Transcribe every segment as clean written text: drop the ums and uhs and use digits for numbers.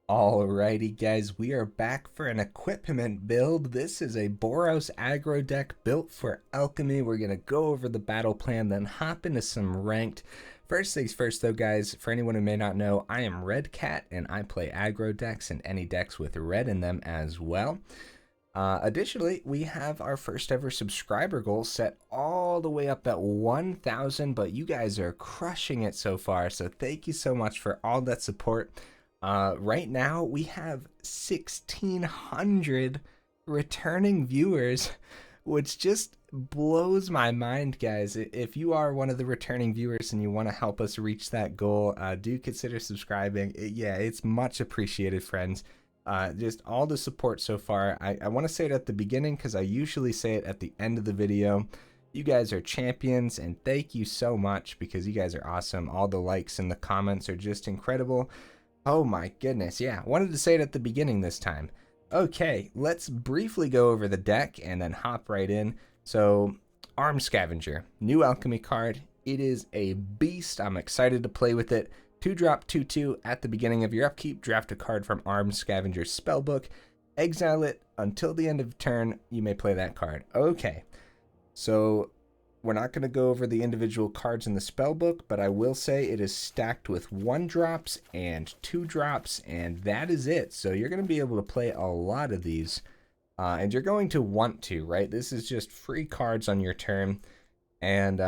Alrighty guys, we are back for an equipment build. This is a Boros aggro deck built for Alchemy. We're going to go over the battle plan, then hop into some ranked. First things first though guys, for anyone who may not know, I am Red Cat and I play aggro decks and any decks with red in them as well. Additionally, we have our first ever subscriber goal set all the way up at 1,000, but you guys are crushing it so far, so thank you so much for all that support. Right now we have 1,600 returning viewers, which just blows my mind, guys. If you are one of the returning viewers and you want to help us reach that goal, do consider subscribing. Yeah, it's much appreciated, friends. Just all the support so far. I want to say it at the beginning because I usually say it at the end of the video. You guys are champions and thank you so much because you guys are awesome. All the likes and the comments are just incredible. Oh my goodness, yeah, wanted to say it at the beginning this time. Okay, let's briefly go over the deck and then hop right in. So, Arms Scavenger, new alchemy card. It is a beast. I'm excited to play with it. 2-drop 2/2 at the beginning of your upkeep. Draft a card from Arms Scavenger's spellbook. Exile it until the end of turn. You may play that card. Okay, so we're not going to go over the individual cards in the spellbook, but I will say it is stacked with 1-drops and 2-drops, and that is it. So you're going to be able to play a lot of these, and you're going to want to, right? This is just free cards on your turn, and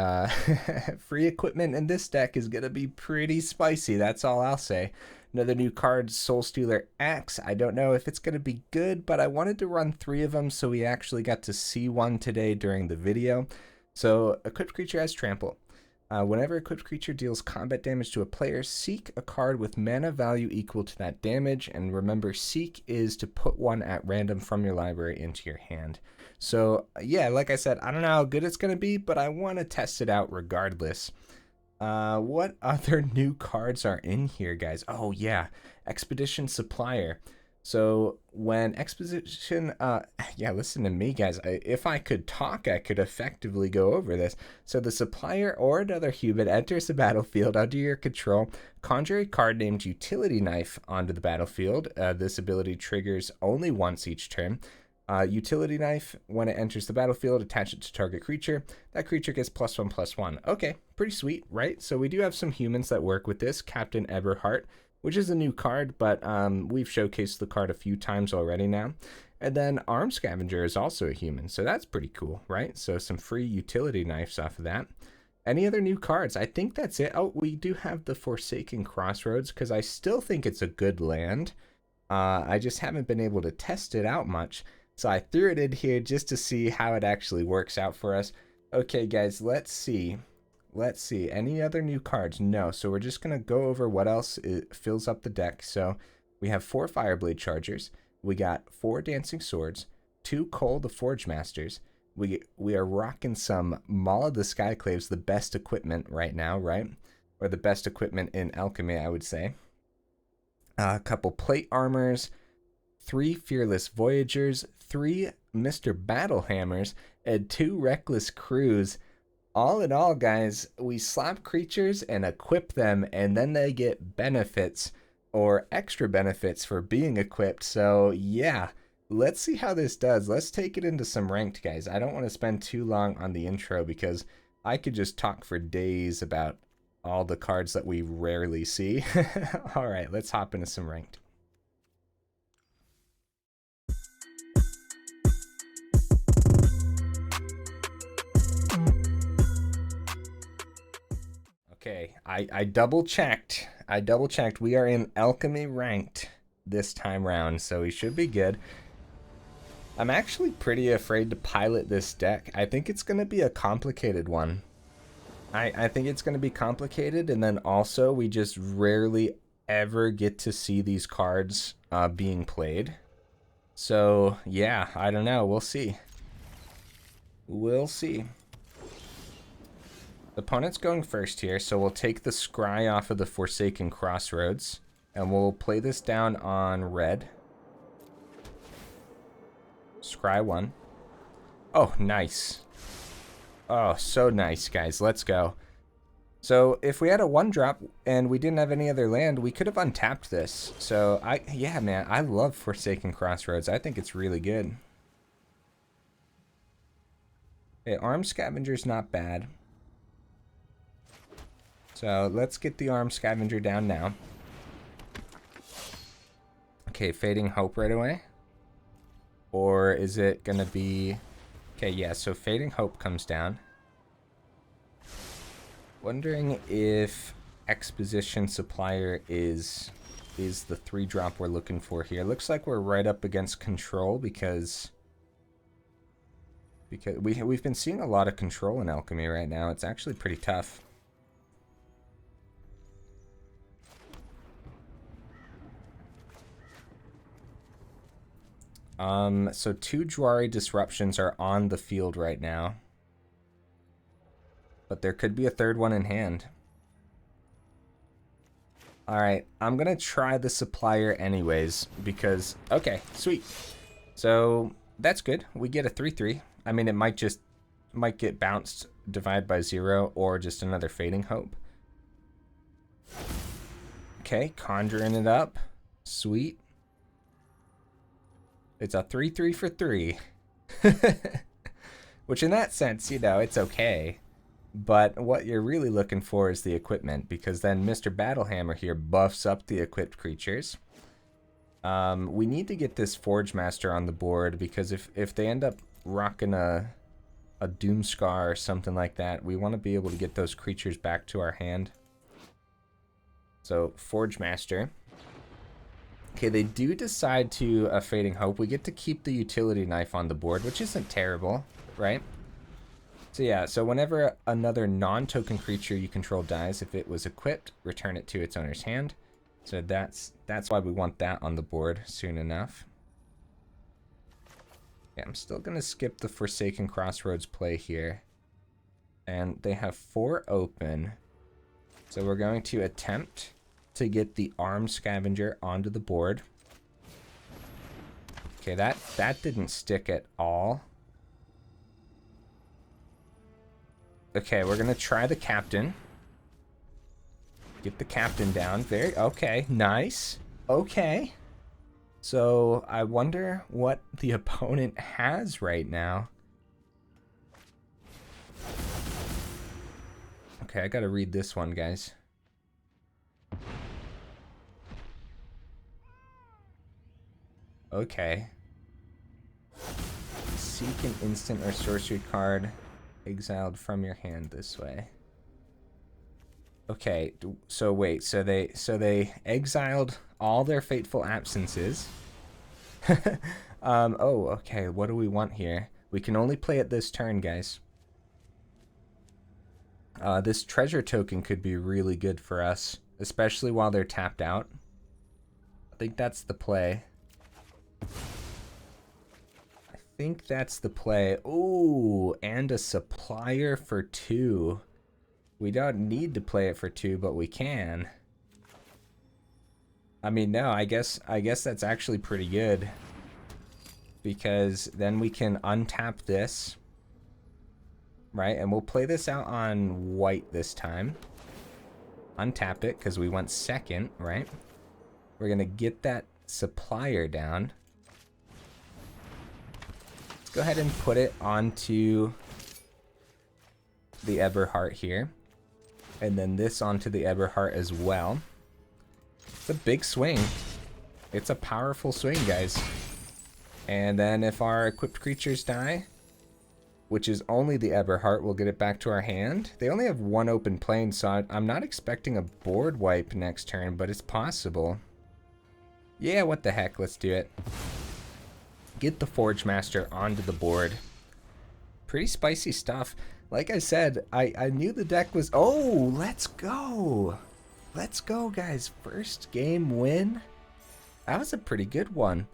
free equipment in this deck is going to be pretty spicy. That's all I'll say. Another new card, Soulstealer Axe. I don't know if it's going to be good, but I wanted to run 3 of them, so we actually got to see one today during the video. So, equipped creature has trample. Whenever equipped creature deals combat damage to a player, seek a card with mana value equal to that damage. And remember, seek is to put one at random from your library into your hand. So, yeah, like I said, I don't know how good it's going to be, but I want to test it out regardless. What other new cards are in here, guys? Oh, yeah, Expedition Supplier. So when Expedition, yeah, listen to me, guys. If I could talk, I could effectively go over this. So the supplier or another human enters the battlefield under your control. Conjure a card named Utility Knife onto the battlefield. This ability triggers only once each turn. Utility Knife, when it enters the battlefield, attach it to target creature. That creature gets +1/+1. Okay, pretty sweet, right? So we do have some humans that work with this. Captain Eberhart, which is a new card, but we've showcased the card a few times already now. And then Arms Scavenger is also a human, so that's pretty cool, right? So some free utility knives off of that. Any other new cards? I think that's it. Oh, we do have the Forsaken Crossroads, because I still think it's a good land. I just haven't been able to test it out much, so I threw it in here just to see how it actually works out for us. Okay, guys, let's see. Let's see, any other new cards? No, so we're just going to go over what else fills up the deck. So we have 4 Fireblade Chargers. We got 4 Dancing Swords, 2 Koll the Forgemasters. We are rocking some Maul of the Skyclaves, the best equipment right now, right? Or the best equipment in Alchemy, I would say. A couple Plate Armors, 3 Fearless Voyagers, 3 Mr. Battlehammers, and 2 Reckless Crews. All in all, guys, we slap creatures and equip them, and then they get benefits or extra benefits for being equipped. So yeah, let's see how this does. Let's take it into some ranked, guys. I don't want to spend too long on the intro because I could just talk for days about all the cards that we rarely see. All right, let's hop into some ranked. Okay, I double checked. We are in Alchemy ranked this time round, so we should be good. I'm actually pretty afraid to pilot this deck. I think it's going to be a complicated one. I think it's going to be complicated, and then also we just rarely ever get to see these cards being played. So yeah, I don't know. We'll see. We'll see. The opponent's going first here, so we'll take the scry off of the Forsaken Crossroads, and we'll play this down on red. Scry 1. Oh, nice. Oh, so nice, guys. Let's go. So if we had a 1-drop and we didn't have any other land, we could have untapped this. So yeah, man, I love Forsaken Crossroads. I think it's really good. Okay, Arms Scavenger's not bad. So let's get the Arms Scavenger down now. Okay, Fading Hope right away. Or is it gonna be... Okay, yeah, so Fading Hope comes down. Wondering if Expedition Supplier is the 3-drop we're looking for here. Looks like we're right up against control because we've been seeing a lot of control in Alchemy right now. It's actually pretty tough. So 2 Jwari Disruptions are on the field right now. But there could be a 3rd one in hand. Alright, I'm gonna try the Supplier anyways, because... Okay, sweet. So, that's good. We get a 3-3. I mean, it might get bounced, divide by 0, or just another Fading Hope. Okay, conjuring it up. Sweet. It's a 3-3 for 3. Which in that sense, you know, it's okay. But what you're really looking for is the equipment, because then Mr. Battlehammer here buffs up the equipped creatures. We need to get this Forgemaster on the board, because if they end up rocking a Doomscar or something like that, we want to be able to get those creatures back to our hand. So, Forgemaster. Okay, they do decide to Fading Hope. We get to keep the Utility Knife on the board, which isn't terrible, right? So yeah, so whenever another non-token creature you control dies, if it was equipped, return it to its owner's hand. So that's why we want that on the board soon enough. Yeah, I'm still going to skip the Forsaken Crossroads play here. And they have 4 open. So we're going to attempt to get the Arms Scavenger onto the board. Okay, that didn't stick at all. Okay, we're gonna try the Captain. Get the Captain down. Okay, nice. Okay. So I wonder what the opponent has right now. Okay, I gotta read this one, guys. Okay. Seek an instant or sorcery card exiled from your hand this way. Okay, so wait, so they exiled all their fateful absences. Oh, okay, what do we want here? We can only play it this turn, guys. This treasure token could be really good for us, especially while they're tapped out. I think that's the play. I think that's the play. Ooh, and a supplier for 2. We don't need to play it for 2, but we can. I mean, no, I guess that's actually pretty good. Because then we can untap this. Right, and we'll play this out on white this time. Untap it, because we went second, right? We're going to get that supplier down. Let's go ahead and put it onto the Eberhart here. And then this onto the Eberhart as well. It's a big swing. It's a powerful swing, guys. And then if our equipped creatures die, which is only the Eberhart, we'll get it back to our hand. They only have 1 open plane, so I'm not expecting a board wipe next turn, but it's possible. Yeah, what the heck, let's do it. Get the Forgemaster onto the board. Pretty spicy stuff. Like I said, I knew the deck was... Oh, let's go. Let's go, guys. First game win. That was a pretty good one.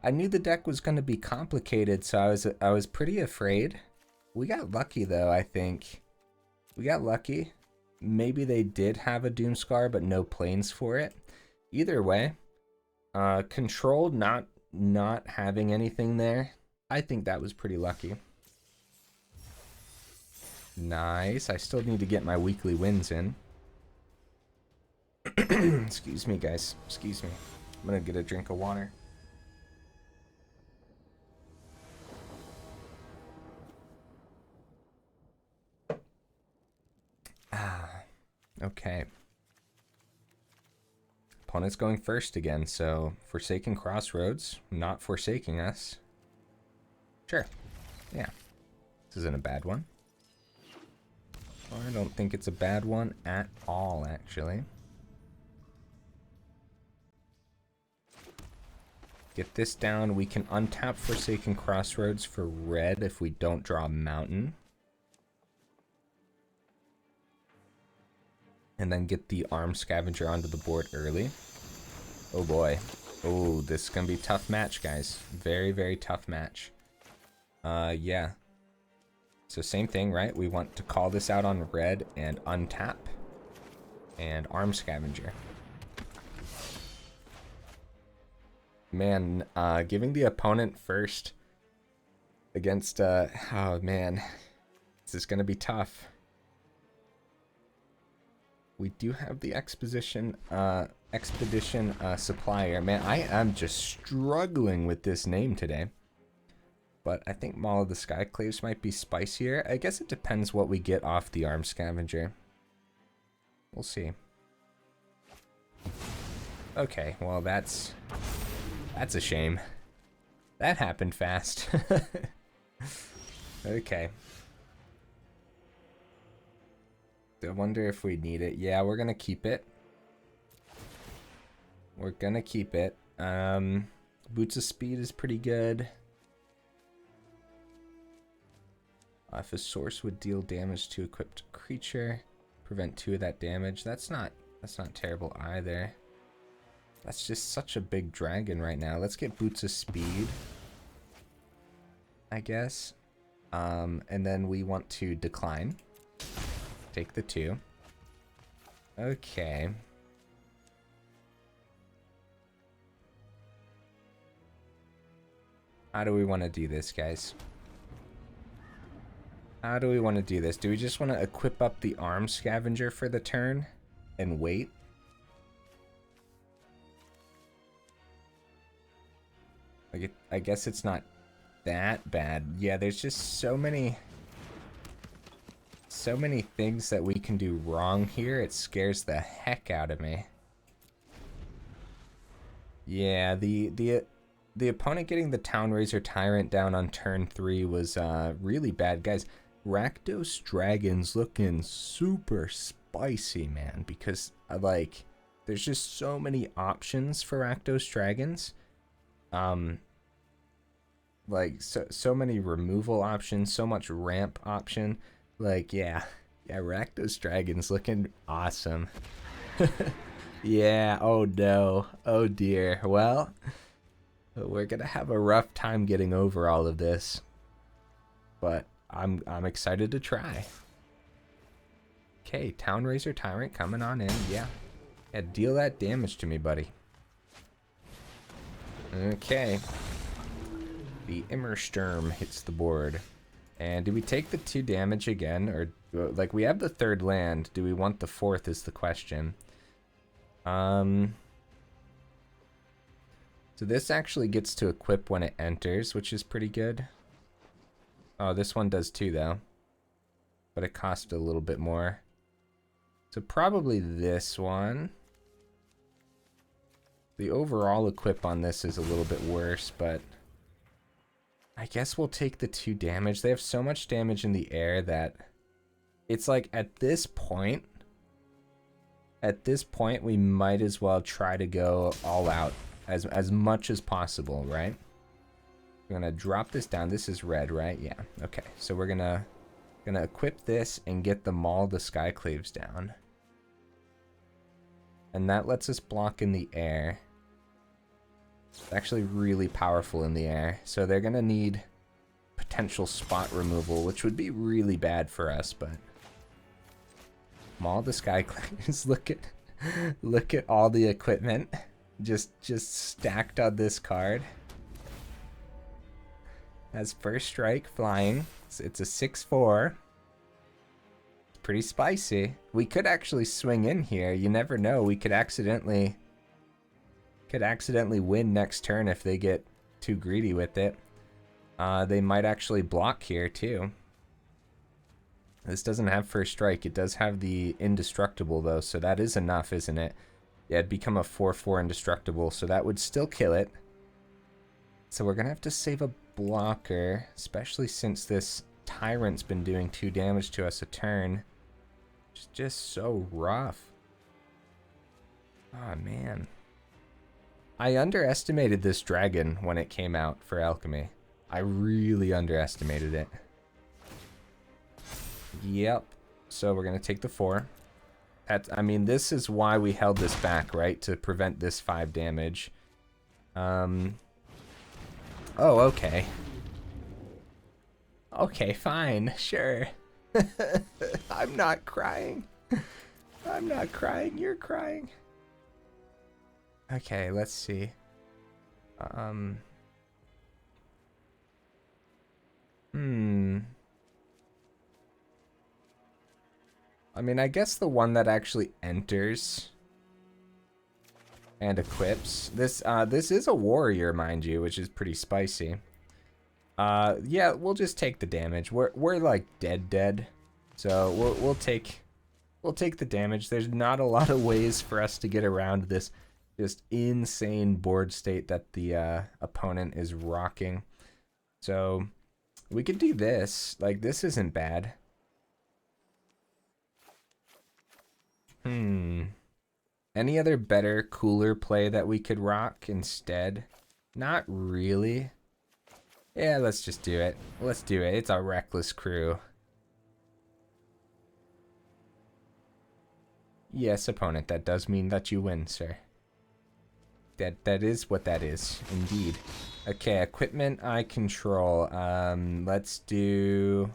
I knew the deck was going to be complicated, so I was pretty afraid. We got lucky, though, I think. We got lucky. Maybe they did have a Doomscar, but no planes for it. Either way, controlled not having anything there, I think that was pretty lucky. Nice. I still need to get my weekly wins in. Excuse me, guys. Excuse me. I'm gonna get a drink of water. Okay. Opponent's going first again, so Forsaken Crossroads, not forsaking us. Sure. Yeah. This isn't a bad one. I don't think it's a bad one at all, actually. Get this down. We can untap Forsaken Crossroads for red if we don't draw a mountain. And then get the Arms Scavenger onto the board early. Oh boy. Oh, this is going to be a tough match, guys. Very, very tough match. Yeah. So same thing, right? We want to call this out on red and untap. And Arms Scavenger. Man, giving the opponent first against, oh man. This is going to be tough. We do have the Expedition Supplier. Man, I am just struggling with this name today. But I think Maul of the Skyclaves might be spicier. I guess it depends what we get off the Arms Scavenger. We'll see. Okay, well that's a shame. That happened fast. Okay. I wonder if we need it. Yeah, we're gonna keep it. We're gonna keep it. Boots of Speed is pretty good. If a source would deal damage to equipped creature, prevent 2 of that damage. That's not terrible either. That's just such a big dragon right now. Let's get Boots of Speed, I guess. And then we want to decline. Take the 2. Okay. How do we want to do this, guys? How do we want to do this? Do we just want to equip up the Arms Scavenger for the turn and wait? Like I guess it's not that bad. Yeah, there's just so many things that we can do wrong here. It scares the heck out of me. Yeah, the opponent getting the Townraiser Tyrant down on turn 3 was really bad, guys. Rakdos Dragons looking super spicy, man, because like there's just so many options for Rakdos Dragons. Like so many removal options, so much ramp option. Like yeah, Rakdos Dragons looking awesome. Yeah, oh no, oh dear. Well, we're gonna have a rough time getting over all of this, but I'm excited to try. Okay, Townraiser Tyrant coming on in. Yeah, deal that damage to me, buddy. Okay, the Immersturm hits the board. And do we take the 2 damage again, or like we have the 3rd land? Do we want the 4th? Is the question. So this actually gets to equip when it enters, which is pretty good. Oh, this one does too, though. But it costs a little bit more. So probably this one. The overall equip on this is a little bit worse, but I guess we'll take the 2 damage. They have so much damage in the air that it's like at this point we might as well try to go all out as much as possible, right? We're gonna drop this down. This is red, right? Yeah. Okay. So we're gonna equip this and get the Maul the Skyclaves down. And that lets us block in the air. It's actually really powerful in the air. So they're gonna need potential spot removal, which would be really bad for us, but Maul the Skyclaves. Look at all the equipment just stacked on this card. Has first strike flying. It's a 6/4. pretty spicy. We could actually swing in here. You never know. We could accidentally win next turn if they get too greedy with it. They might actually block here too. This doesn't have first strike. It does have the indestructible though, so that is enough, isn't it? Yeah, it'd become a 4/4 indestructible, so that would still kill it. So we're gonna have to save a blocker, especially since this Tyrant's been doing 2 damage to us a turn. It's just so rough. Oh man. I underestimated this dragon when it came out for Alchemy. I really underestimated it. Yep. So we're going to take the 4. I mean, this is why we held this back, right? To prevent this 5 damage. Oh, okay. Okay, fine. Sure. I'm not crying. I'm not crying. You're crying. Okay, let's see. I mean, I guess the one that actually enters and equips. This is a warrior, mind you, which is pretty spicy. Yeah, we'll just take the damage. We're like dead. So we'll take the damage. There's not a lot of ways for us to get around this just insane board state that the opponent is rocking. So we could do this. Like, this isn't bad. Any other better, cooler play that we could rock instead? Not really. Yeah, let's just do it. Let's do it. It's a reckless crew. Yes, opponent, that does mean that you win, sir. That is what that is, indeed. Okay, equipment I control. Let's do...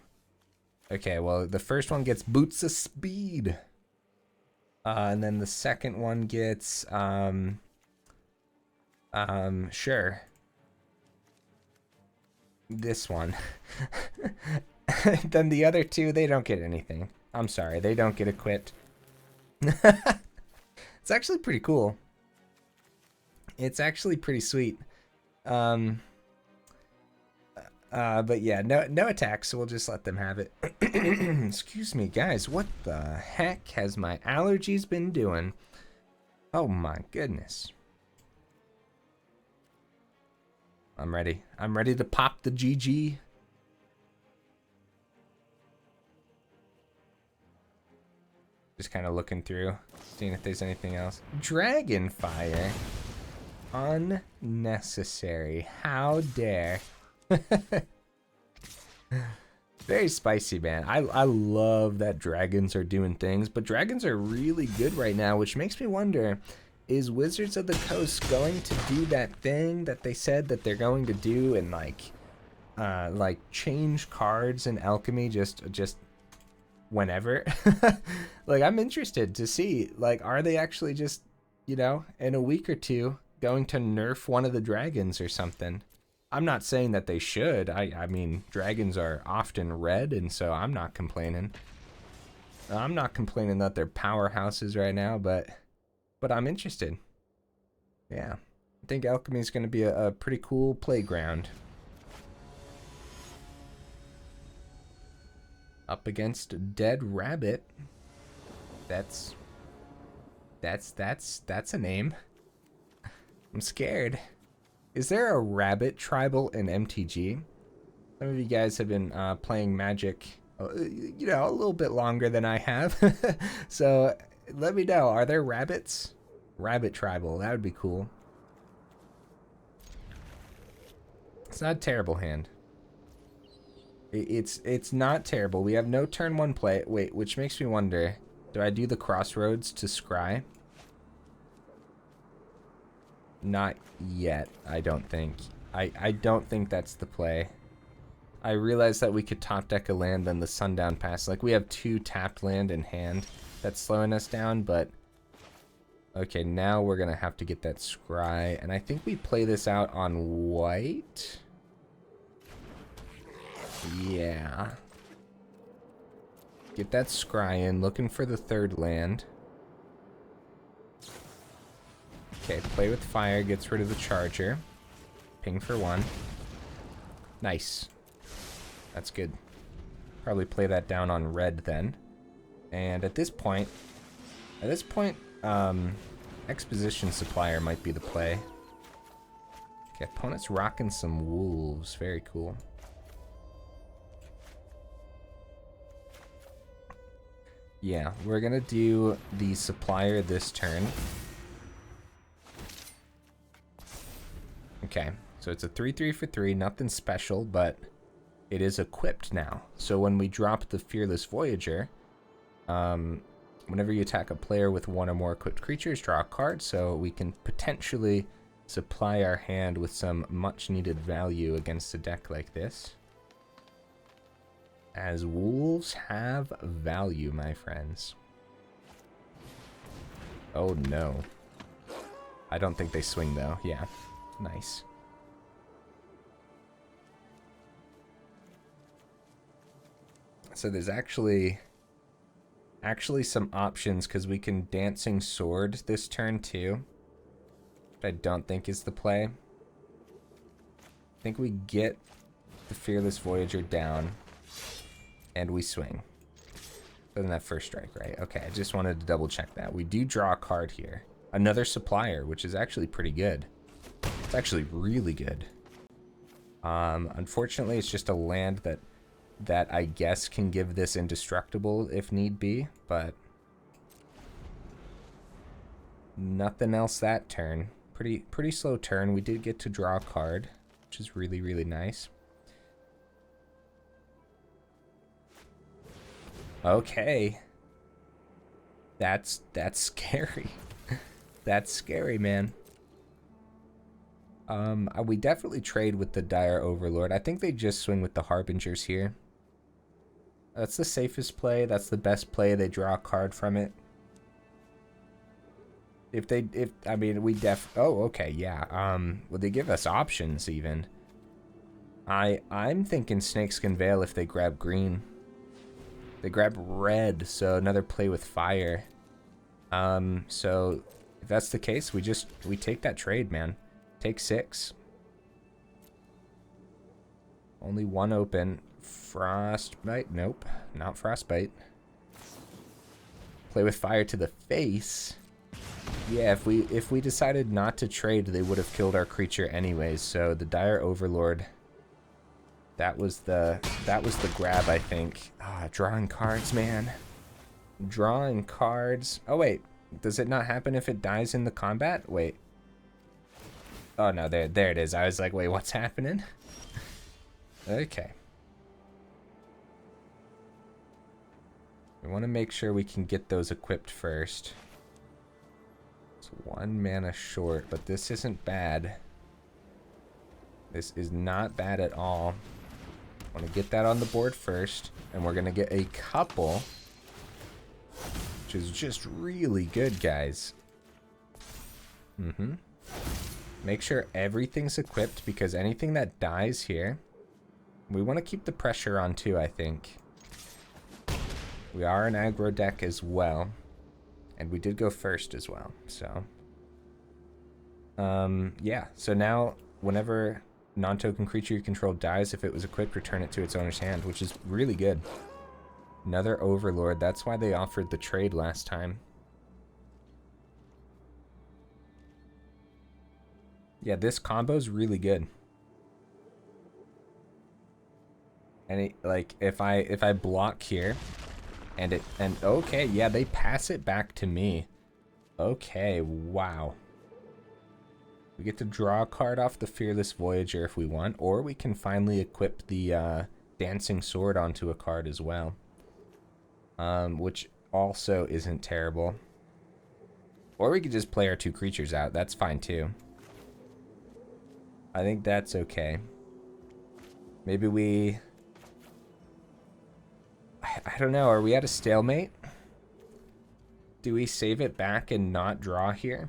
Okay, well, the first one gets Boots of Speed. And then the second one gets, sure. This one. Then the other two, they don't get anything. I'm sorry, they don't get equipped. It's actually pretty cool. It's actually pretty sweet. But yeah, no attacks, so we'll just let them have it. Excuse me, guys. What the heck has my allergies been doing? Oh my goodness. I'm ready. I'm ready to pop the GG. Just kind of looking through, seeing if there's anything else. Dragonfire. Unnecessary. How dare. Very spicy, man. I love that dragons are doing things, but dragons are really good right now, which makes me wonder, is Wizards of the Coast going to do that thing that they said that they're going to do and like change cards in Alchemy just whenever? Like, I'm interested to see, like, are they actually just, you know, in a week or two going to nerf one of the dragons or something? I'm not saying that they should. I mean, dragons are often red, and so I'm not complaining. I'm not complaining that they're powerhouses right now, but I'm interested. Yeah. I think Alchemy is going to be a pretty cool playground. Up against Dead Rabbit. That's a name. I'm scared. Is there a rabbit tribal in MTG? Some of you guys have been playing Magic, you know, a little bit longer than I have. So let me know, are there rabbits? Rabbit tribal, that would be cool. It's not a terrible hand. It's not terrible. We have no turn 1 play. Wait, which makes me wonder, do I do the Crossroads to scry? Not yet, I don't think. I don't think that's the play. I realized that we could top deck a land on the Sundown Pass. Like, we have 2 tapped land in hand that's slowing us down, but... Okay, now we're gonna have to get that scry. And I think we play this out on white. Yeah. Get that scry in, looking for the third land. Okay, play with fire, gets rid of the charger. Ping for 1. Nice. That's good. Probably play that down on red then. And at this point, Expedition Supplier might be the play. Okay, opponent's rocking some wolves. Very cool. Yeah, we're gonna do the Supplier this turn. Okay, so it's a 3/3 for 3, nothing special, but it is equipped now. So when we drop the Fearless Voyager, whenever you attack a player with 1 or more equipped creatures, draw a card, so we can potentially supply our hand with some much needed value against a deck like this. As wolves have value, my friends. Oh no. I don't think they swing though. Yeah. Nice. So there's actually some options because we can Dancing Sword this turn too. But I don't think is the play. I think we get the Fearless Voyager down and we swing. Other than that first strike, right? Okay, I just wanted to double check that. We do draw a card here. Another Supplier, which is actually pretty good. It's actually really good. Unfortunately, it's just a land that I guess can give this indestructible if need be, but nothing else that turn. Pretty slow turn. We did get to draw a card, which is really, really nice. Okay. That's scary. That's scary, man. We definitely trade with the Dire Overlord. I think they just swing with the Harbingers here. That's the safest play. That's the best play. They draw a card from it. I mean, oh, okay, yeah. Well, they give us options even. I'm thinking Snakeskin Veil if they grab green. They grab red, so another play with fire. So if that's the case, we take that trade, man. Take 6. Only 1 open. Frostbite? Nope, not Frostbite. Play with fire to the face. Yeah, if we decided not to trade, they would have killed our creature anyways. So the Dire Overlord, that was the grab, I think. Ah, drawing cards, man. Drawing cards. Oh wait, does it not happen if it dies in the combat? Wait. Oh no, there it is. I was like, wait, what's happening? Okay. We want to make sure we can get those equipped first. It's 1 mana short, but this isn't bad. This is not bad at all. Want to get that on the board first, and we're going to get a couple, which is just really good, guys. Make sure everything's equipped, because anything that dies here, we want to keep the pressure on too, I think. We are an aggro deck as well, and we did go first as well, so. Yeah, so now whenever non-token creature you control dies, if it was equipped, return it to its owner's hand, which is really good. Another Overlord, that's why they offered the trade last time. Yeah, this combo's really good. And like if I block here and okay, yeah, they pass it back to me. Okay, wow. We get to draw a card off the Fearless Voyager if we want, or we can finally equip the Dancing Sword onto a card as well. Which also isn't terrible. Or we could just play our 2 creatures out. That's fine too. I think that's okay. Maybe we... I don't know. Are we at a stalemate? Do we save it back and not draw here?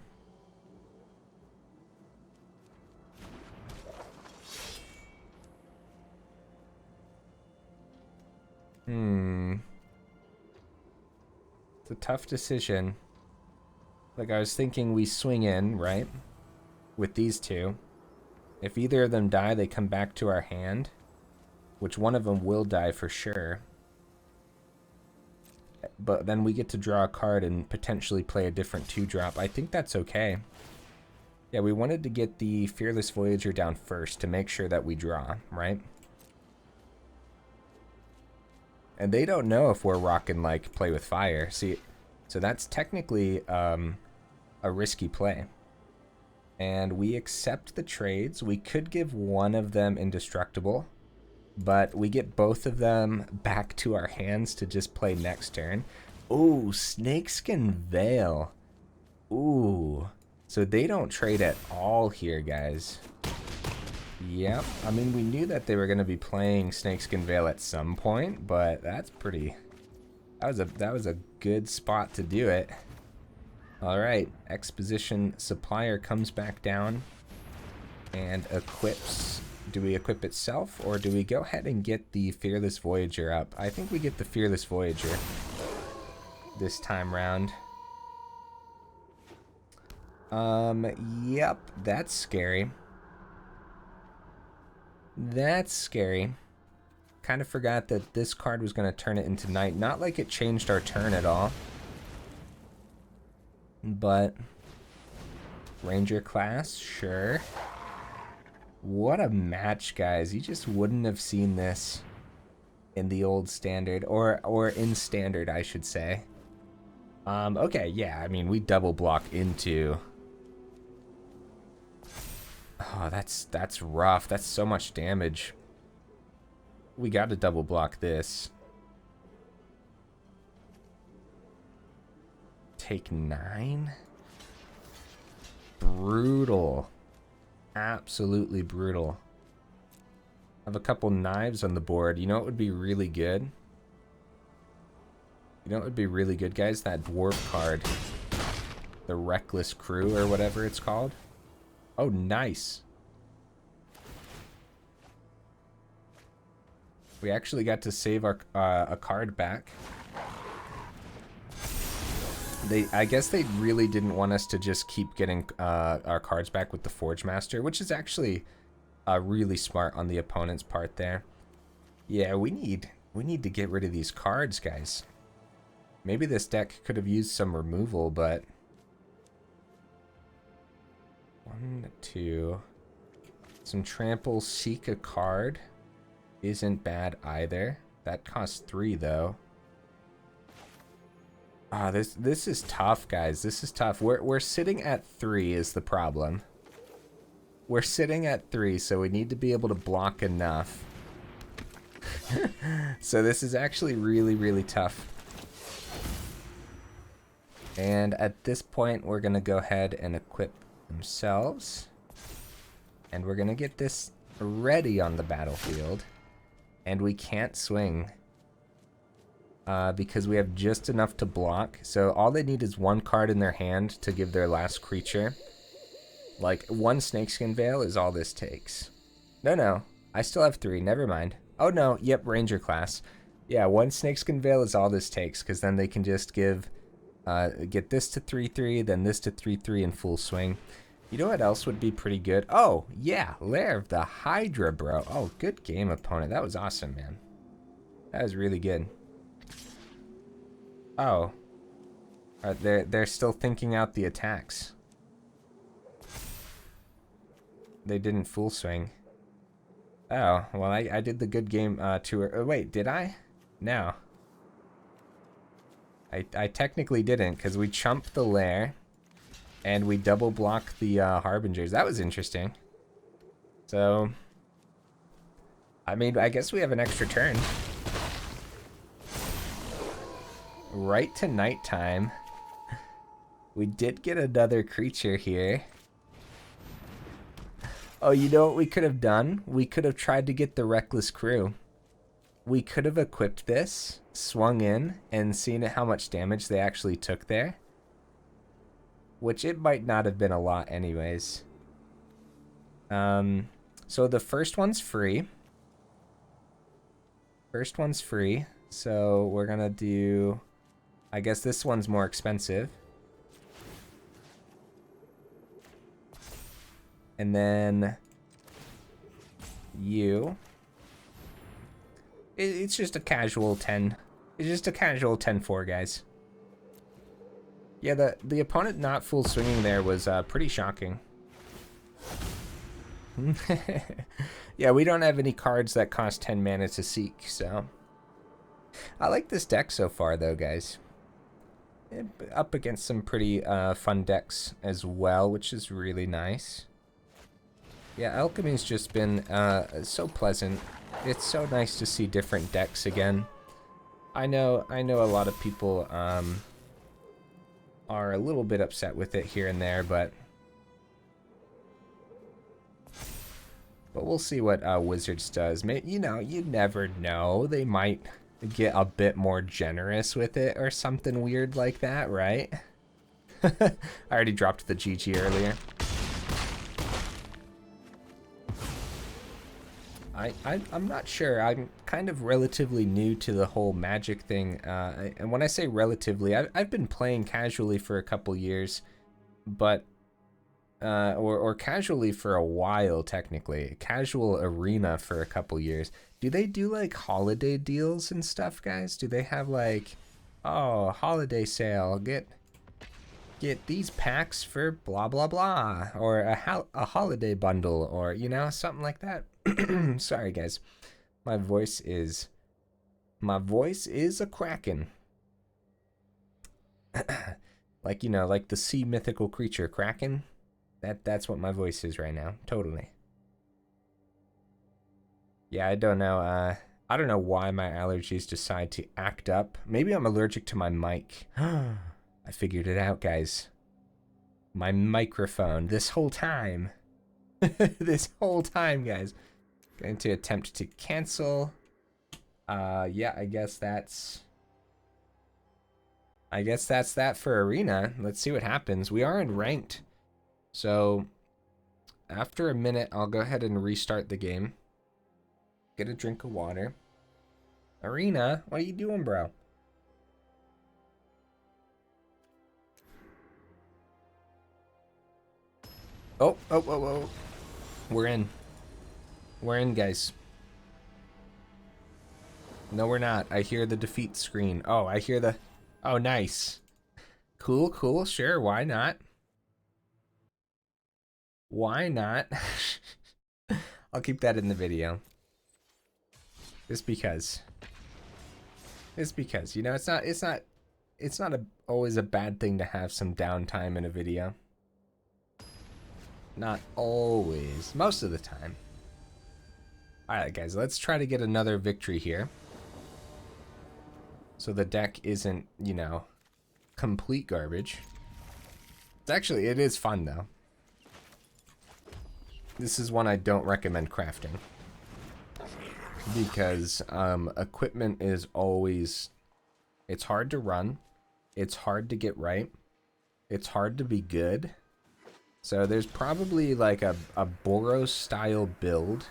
It's a tough decision. Like, I was thinking we swing in, right? With these two. If either of them die, they come back to our hand. Which one of them will die for sure. But then we get to draw a card and potentially play a different 2-drop. I think that's okay. Yeah, we wanted to get the Fearless Voyager down first to make sure that we draw, right? And they don't know if we're rocking, like, Play with Fire. See, so that's technically a risky play. And we accept the trades. We could give one of them Indestructible, but we get both of them back to our hands to just play next turn. Ooh, Snakeskin Veil. Ooh. So they don't trade at all here, guys. Yep. I mean, we knew that they were going to be playing Snakeskin Veil at some point, but that's pretty... That was a good spot to do it. All right. Expedition Supplier comes back down and equips... Do we equip itself, or do we go ahead and get the Fearless Voyager up? I think we get the Fearless Voyager this time round. Yep, that's scary. That's scary. Kind of forgot that this card was going to turn it into night. Not like it changed our turn at all. But Ranger class, sure. What a match, guys. You just wouldn't have seen this in the old standard, or in standard, I should say. Okay, yeah, I mean, we double block into... Oh, that's rough. That's so much damage. We got to double block this. Take 9? Brutal. Absolutely brutal. I have a couple knives on the board. You know what would be really good? You know what would be really good, guys? That dwarf card. The Reckless Crew, or whatever it's called. Oh, nice. We actually got to save our a card back. I guess they really didn't want us to just keep getting our cards back with the Forgemaster, which is actually really smart on the opponent's part there. Yeah, we need to get rid of these cards, guys. Maybe this deck could have used some removal, but 1, 2. Some trample, seek a card isn't bad either. That costs 3 though. Ah, this is tough, guys. This is tough. We're sitting at 3 is the problem. We're sitting at 3, so we need to be able to block enough. So this is actually really, really tough. And at this point, we're going to go ahead and equip themselves. And we're going to get this ready on the battlefield. And we can't swing. Because we have just enough to block. So all they need is 1 card in their hand to give their last creature. Like, 1 Snakeskin Veil is all this takes. No. I still have 3. Never mind. Oh, no. Yep, Ranger class. Yeah, 1 Snakeskin Veil is all this takes. Because then they can just give... get this to 3/3, then this to 3/3 in full swing. You know what else would be pretty good? Oh, yeah. Lair of the Hydra, bro. Oh, good game, opponent. That was awesome, man. That was really good. Oh. They're still thinking out the attacks. They didn't full swing. Oh, well, I did the good game tour. Oh, wait, did I? No. I technically didn't, because we chumped the lair, and we double blocked the Harbingers. That was interesting. So, I mean, I guess we have an extra turn. Right to nighttime. We did get another creature here. Oh, you know what we could have done? We could have tried to get the Reckless Crew. We could have equipped this, swung in, and seen how much damage they actually took there. Which it might not have been a lot anyways. So the first one's free. First one's free. So we're going to do I guess this one's more expensive. And then you. It's just a casual 10. It's just a casual 10-4, guys. Yeah, the opponent not full swinging there was pretty shocking. Yeah, we don't have any cards that cost 10 mana to seek, so. I like this deck so far, though, guys. Up against some pretty fun decks as well, which is really nice. Yeah, Alchemy's just been so pleasant. It's so nice to see different decks again. I know a lot of people are a little bit upset with it here and there, but we'll see what Wizards does. You know, you never know. They might get a bit more generous with it or something weird like that, right? I already dropped the GG earlier. I'm not sure. I'm kind of relatively new to the whole Magic thing. And when I say relatively, I've been playing casually for a couple years, but or casually for a while, technically. Casual Arena for a couple years. Do they do like holiday deals and stuff, guys? Do they have like, oh, holiday sale, get these packs for blah blah blah, or a holiday bundle, or you know, something like that? Sorry, guys, my voice is a kraken. Like, you know, like the sea mythical creature kraken. That's what my voice is right now. Totally. Yeah, I don't know. I don't know why my allergies decide to act up. Maybe I'm allergic to my mic. I figured it out, guys. My microphone this whole time. This whole time, guys. Going to attempt to cancel. Yeah, I guess that's that for Arena. Let's see what happens. We are in ranked. So after a minute, I'll go ahead and restart the game. Get a drink of water. Arena, what are you doing, bro? Oh. We're in. We're in, guys. No, we're not. I hear the defeat screen. Oh, I hear the... Oh, nice. Cool. Sure, why not? Why not? I'll keep that in the video. Just because. You know, it's not always a bad thing to have some downtime in a video. Not always. Most of the time. Alright, guys, let's try to get another victory here. So the deck isn't, you know, complete garbage. It is fun, though. This is one I don't recommend crafting. Because equipment is always... It's hard to run. It's hard to get right. It's hard to be good. So there's probably like a Boros style build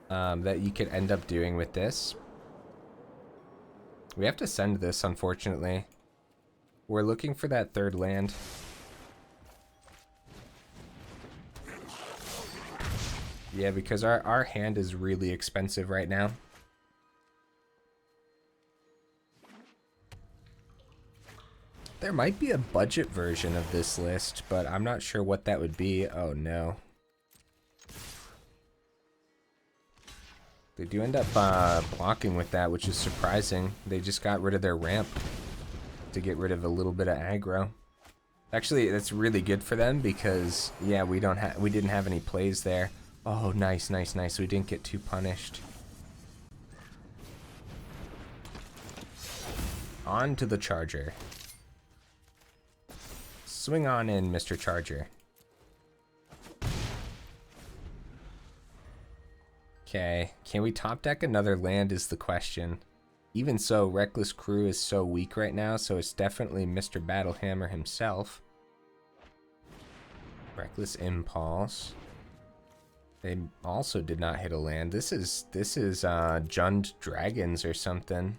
that you could end up doing with this. We have to send this, unfortunately. We're looking for that third land. Yeah, because our hand is really expensive right now. There might be a budget version of this list, but I'm not sure what that would be. Oh no. They do end up blocking with that, which is surprising. They just got rid of their ramp to get rid of a little bit of aggro. Actually, that's really good for them because, yeah, we didn't have any plays there. Oh, nice. We didn't get too punished. On to the Charger. Swing on in, Mr. Charger. Okay, can we top deck another land is the question. Even so, Reckless Crew is so weak right now, so it's definitely Mr. Battlehammer himself. Reckless Impulse. They also did not hit a land. This is Jund Dragons or something.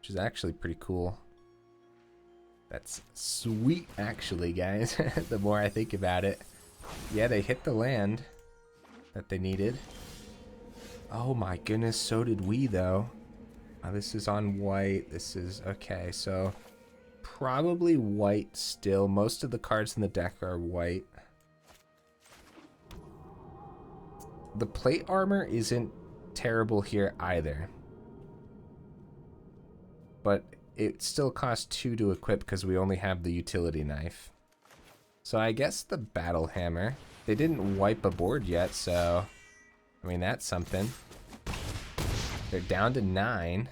which is actually pretty cool. That's sweet, actually, guys. The more I think about it. Yeah, they hit the land that they needed. Oh my goodness, so did we, though. This is on white. This is... okay, so probably white still. Most of the cards in the deck are white. The plate armor isn't terrible here either. But it still costs 2 to equip because we only have the utility knife. So I guess the Battlehammer. They didn't wipe a board yet, so... I mean, that's something. They're down to 9.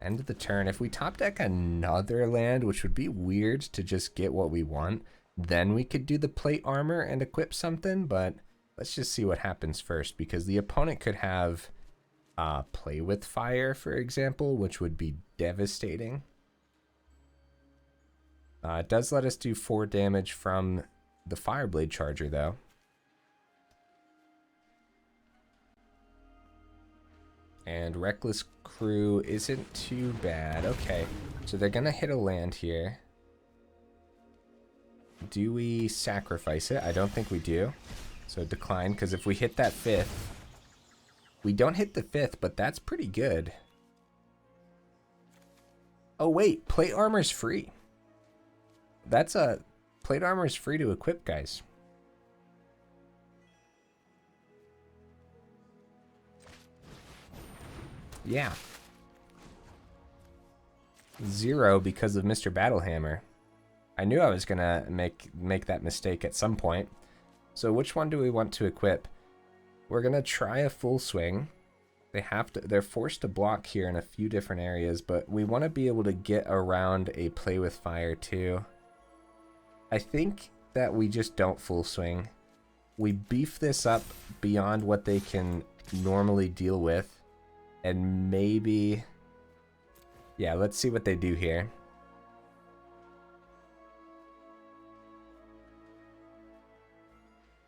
End of the turn. If we top deck another land, which would be weird to just get what we want, then we could do the plate armor and equip something, but let's just see what happens first, because the opponent could have play with fire, for example, which would be devastating. It does let us do 4 damage from the Fireblade Charger, though. And Reckless Crew isn't too bad. Okay, so they're gonna hit a land here. Do we sacrifice it? I don't think we do. So decline, because if we hit that 5th... we don't hit the 5th, but that's pretty good. Oh wait, plate armor's free. That's a... plate armor's free to equip, guys. Yeah. 0 because of Mr. Battlehammer. I knew I was gonna make that mistake at some point. So which one do we want to equip? We're gonna try a full swing. They're forced to block here in a few different areas, but we want to be able to get around a play with fire too. I think that we just don't full swing. We beef this up beyond what they can normally deal with. And maybe... yeah, let's see what they do here.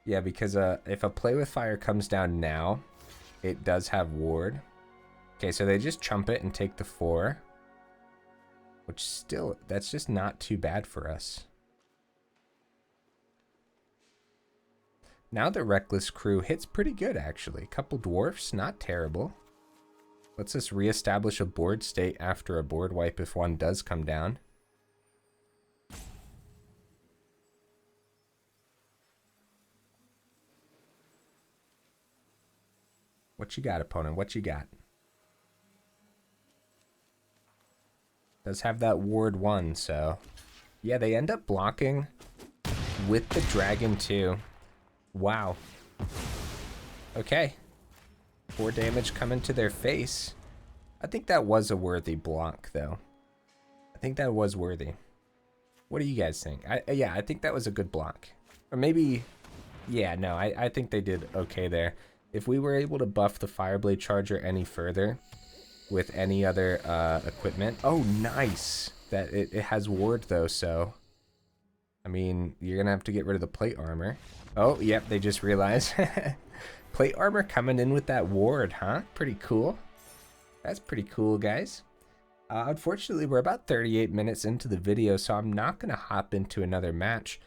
Yeah, because if a play with fire comes down now, it does have ward. Okay, so they just chump it and take the 4. Which still, that's just not too bad for us. Now the Reckless Crew hits pretty good, actually. Couple dwarfs, not terrible. Let's just reestablish a board state after a board wipe if one does come down. What you got, opponent? What you got? Does have that ward 1, so... yeah, they end up blocking with the dragon too. Wow. Okay. 4 damage coming to their face. I think that was a worthy block, though. I think that was worthy. What do you guys think? Yeah, I think that was a good block. Or maybe... yeah, no, I think they did okay there. If we were able to buff the Fireblade Charger any further with any other equipment... oh, nice! That it has ward, though, so... I mean, you're gonna have to get rid of the plate armor. Oh, yep, they just realized. Plate armor coming in with that ward, huh? Pretty cool. That's pretty cool, guys. Unfortunately, we're about 38 minutes into the video, so I'm not going to hop into another match.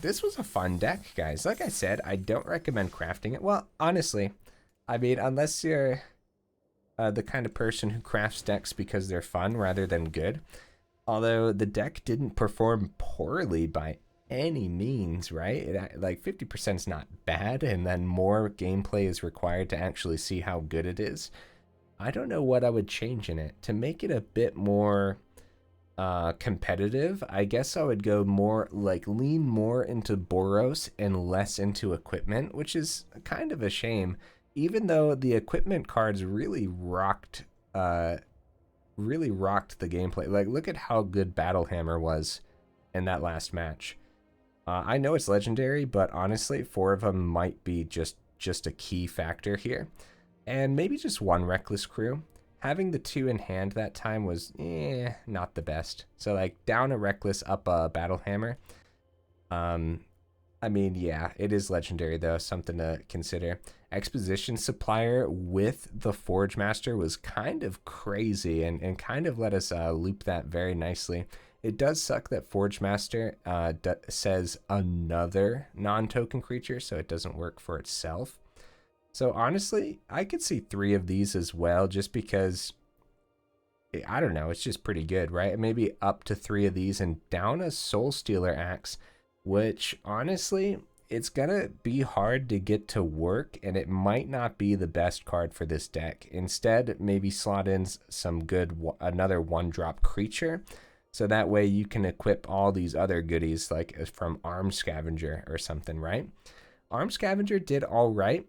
This was a fun deck, guys. Like I said, I don't recommend crafting it. Well, honestly, I mean, unless you're the kind of person who crafts decks because they're fun rather than good. Although the deck didn't perform poorly by any means, right? Like 50% is not bad, and then more gameplay is required to actually see how good it is. I don't know what I would change in it to make it a bit more competitive. I guess I would go more like lean more into Boros and less into equipment, which is kind of a shame, even though the equipment cards really rocked the gameplay. Like, look at how good Battlehammer was in that last match. I know it's legendary, but honestly, 4 of them might be just a key factor here. And maybe just 1 Reckless Crew. Having the 2 in hand that time was, not the best. So, like, down a Reckless, up a Battlehammer. I mean, yeah, it is legendary though, something to consider. Expedition Supplier with the Forgemaster was kind of crazy and kind of let us loop that very nicely. It does suck that Forgemaster says another non-token creature, so it doesn't work for itself. So honestly, I could see 3 of these as well, just because, I don't know, it's just pretty good, right? Maybe up to 3 of these and down a Soulstealer Axe, which honestly, it's gonna be hard to get to work, and it might not be the best card for this deck. Instead, maybe slot in some good, another 1-drop creature, so that way you can equip all these other goodies, like from Arms Scavenger or something, right? Arms Scavenger did all right.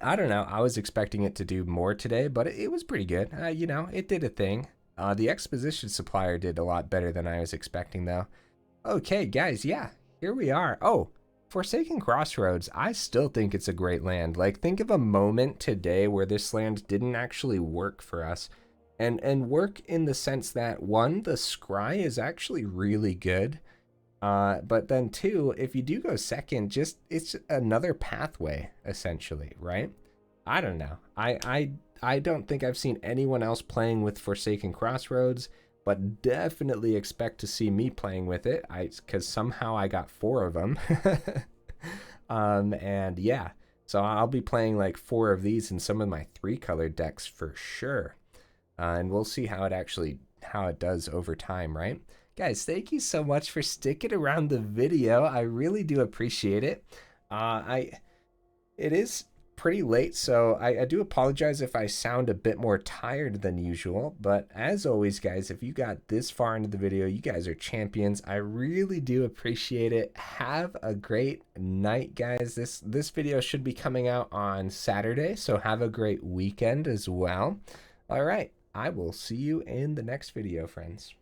I don't know. I was expecting it to do more today, but it was pretty good. You know, it did a thing. The Expedition Supplier did a lot better than I was expecting, though. Okay, guys, yeah, here we are. Oh, Forsaken Crossroads. I still think it's a great land. Like, think of a moment today where this land didn't actually work for us. And work in the sense that, one, the scry is actually really good. But then 2, if you do go second, just it's another pathway essentially, right? I don't know. I don't think I've seen anyone else playing with Forsaken Crossroads, but definitely expect to see me playing with it. Because somehow I got 4 of them. And yeah, so I'll be playing like 4 of these in some of my 3-color decks for sure. And we'll see how it does over time, right? Guys, thank you so much for sticking around the video. I really do appreciate it. It is pretty late, so I do apologize if I sound a bit more tired than usual. But as always, guys, if you got this far into the video, you guys are champions. I really do appreciate it. Have a great night, guys. This video should be coming out on Saturday, so have a great weekend as well. All right, I will see you in the next video, friends.